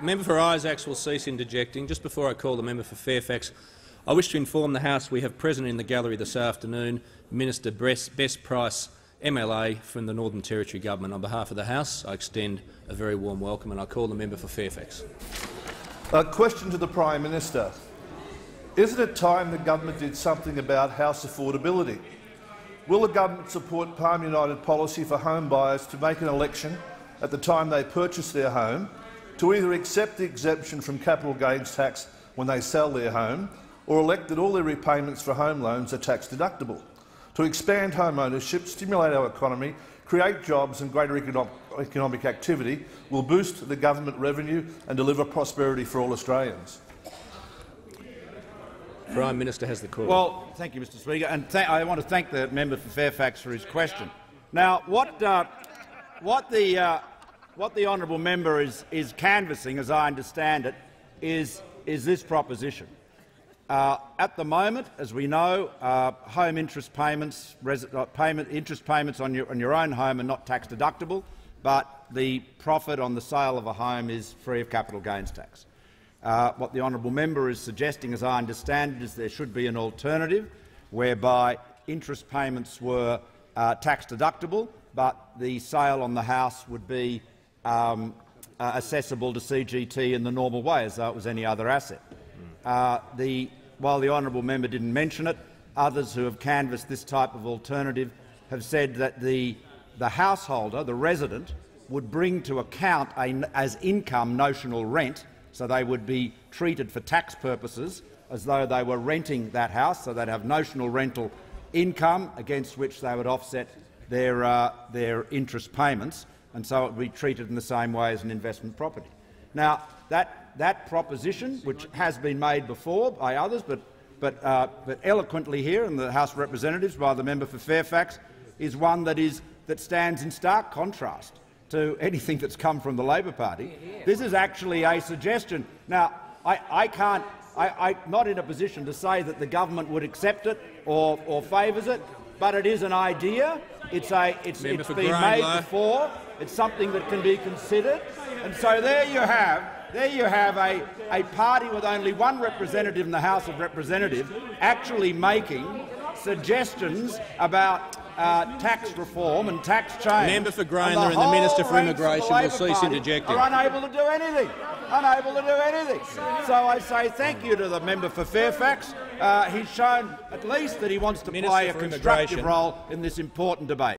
Member for Isaacs will cease interjecting. Just before I call the member for Fairfax, I wish to inform the House we have present in the gallery this afternoon Minister Bess Price, MLA from the Northern Territory Government. On behalf of the House, I extend a very warm welcome, and I call the member for Fairfax. A question to the Prime Minister. Isn't it time the government did something about house affordability? Will the government support Palmer United policy for home buyers to make an election at the time they purchase their home to either accept the exemption from capital gains tax when they sell their home or elect that all their repayments for home loans are tax deductible? To expand home ownership, stimulate our economy, create jobs and greater economic activity will boost the government revenue and deliver prosperity for all Australians. Prime Minister has the call. Well, thank you, Mr. Speaker, and I want to thank the member for Fairfax for his question. Now, what the honourable member is canvassing, as I understand it, is this proposition. At the moment, as we know, home interest payments, interest payments on your own home are not tax deductible, but the profit on the sale of a home is free of capital gains tax. What the honourable member is suggesting, as I understand it, is there should be an alternative whereby interest payments were tax deductible, but the sale on the house would be assessable to CGT in the normal way, as though it was any other asset. While the honourable member didn't mention it, others who have canvassed this type of alternative have said that the householder, the resident, would bring to account as income notional rent, so they would be treated for tax purposes as though they were renting that house, so they'd have notional rental income against which they would offset their interest payments, and so it would be treated in the same way as an investment property. Now, that proposition, which has been made before by others, but eloquently here in the House of Representatives by the member for Fairfax, is one that stands in stark contrast to anything that's come from the Labor Party. This is actually a suggestion. Now, I'm not in a position to say that the government would accept it or favours it, but it is an idea. It's been made before. It's something that can be considered, and so there you have a party with only one representative in the House of Representatives actually making suggestions about tax reform and tax change. Member for Grayndler and the Minister for Immigration will cease interjecting. Are unable to do anything. So I say thank you to the member for Fairfax. He's shown at least that he wants to play a constructive role in this important debate.